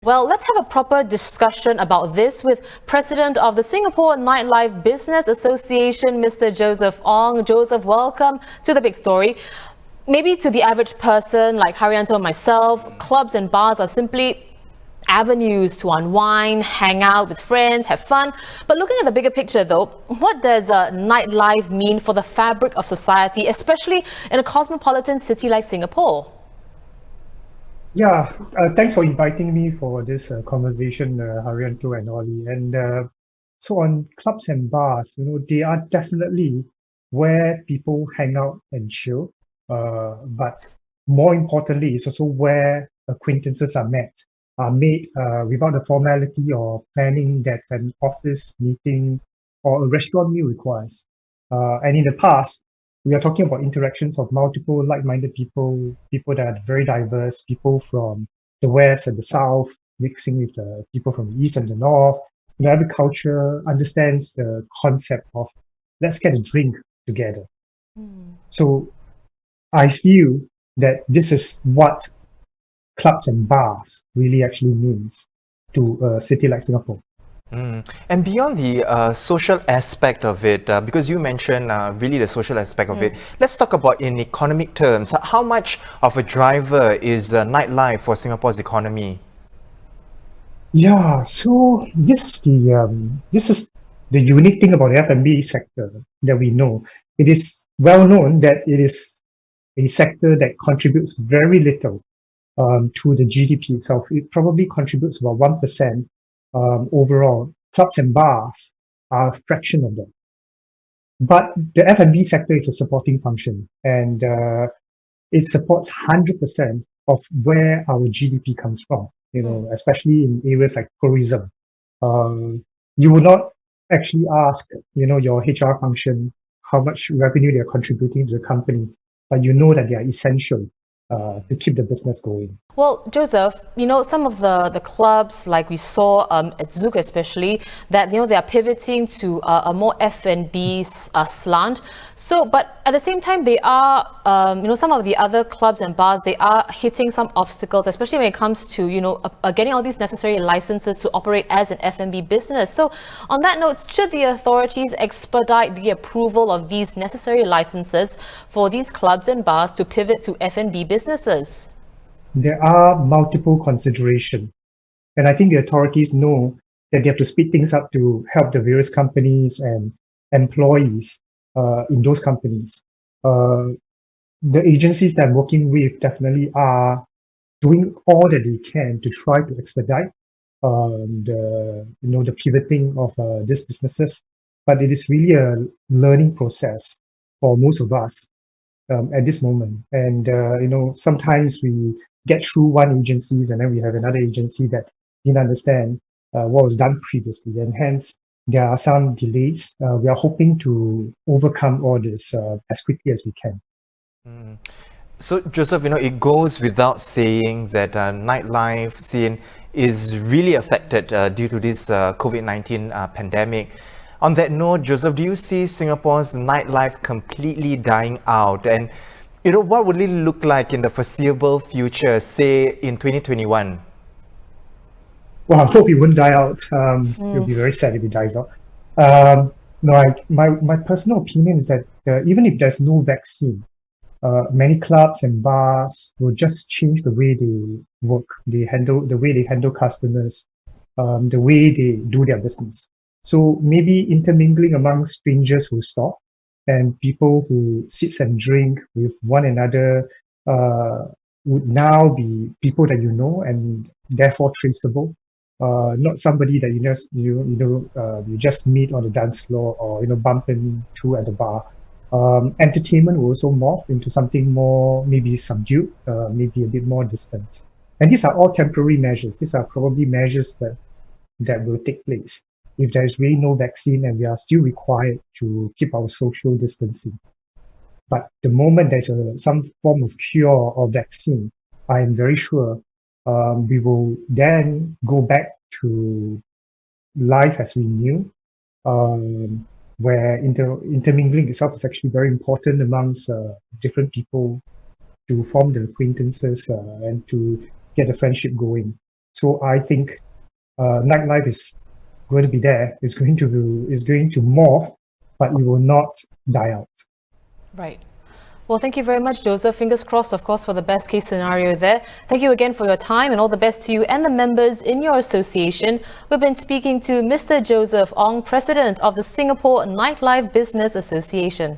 Well, let's have a proper discussion about this with President of the Singapore Nightlife Business Association, Mr. Joseph Ong. Joseph, welcome to The Big Story. Maybe to the average person like Haryanto and myself, clubs and bars are simply avenues to unwind, hang out with friends, have fun. But looking at the bigger picture though, what does nightlife mean for the fabric of society, especially in a cosmopolitan city like Singapore? Yeah, thanks for inviting me for this conversation, Haryanto and Ollie. And so on clubs and bars, they are definitely where people hang out and chill. But more importantly, it's also where acquaintances are made without the formality or planning that an office meeting or a restaurant meal requires. And in the past, we are talking about interactions of multiple like-minded people, people that are very diverse, people from the West and the South, mixing with the people from the East and the North. Every culture understands the concept of let's get a drink together. So I feel that this is what clubs and bars really actually means to a city like Singapore. And beyond the social aspect of it, because you mentioned really the social aspect of it, let's talk about in economic terms. How much of a driver is nightlife for Singapore's economy? Yeah, so this is the unique thing about the F&B sector that we know. It is well known that it is a sector that contributes very little to the GDP itself. It probably contributes about 1% overall. Clubs and bars are a fraction of that. But the F&B sector is a supporting function, and it supports 100% of where our GDP comes from. Especially in areas like tourism. You will not actually ask, your HR function how much revenue they're contributing to the company, but you know that they are essential to keep the business going. Well, Joseph, some of the clubs, like we saw at Zouk especially, that, they are pivoting to a more F&B slant. So, but at the same time, they are, some of the other clubs and bars, they are hitting some obstacles, especially when it comes to, getting all these necessary licenses to operate as an F&B business. So on that note, should the authorities expedite the approval of these necessary licenses for these clubs and bars to pivot to F&B businesses? There are multiple considerations. And I think the authorities know that they have to speed things up to help the various companies and employees in those companies. The agencies that I'm working with definitely are doing all that they can to try to expedite the pivoting of these businesses. But it is really a learning process for most of us at this moment. And sometimes we get through one agencies and then we have another agency that didn't understand what was done previously, and hence there are some delays. We are hoping to overcome all this as quickly as we can. So Joseph, it goes without saying that nightlife scene is really affected due to this COVID-19 pandemic. On that note, Joseph, do you see Singapore's nightlife completely dying out? And what will it look like in the foreseeable future, say in 2021? Well, I hope it won't die out. It will be very sad if it dies out. No, my personal opinion is that even if there's no vaccine, many clubs and bars will just change the way they work, the way they handle customers, the way they do their business. So maybe intermingling among strangers will stop, and people who sit and drink with one another would now be people that you know and therefore traceable. Not somebody that you just meet on the dance floor or bump into at the bar. Entertainment will also morph into something more maybe subdued, maybe a bit more distant. And these are all temporary measures. These are probably measures that will take place if there is really no vaccine and we are still required to keep our social distancing. But the moment there's some form of cure or vaccine, I am very sure we will then go back to life as we knew, where intermingling itself is actually very important amongst different people to form the acquaintances and to get a friendship going. So I think nightlife is going to be there. It's going to morph, but it will not die out. Right. Well, thank you very much, Joseph. Fingers crossed, of course, for the best case scenario there. Thank you again for your time and all the best to you and the members in your association. We've been speaking to Mr. Joseph Ong, President of the Singapore Nightlife Business Association.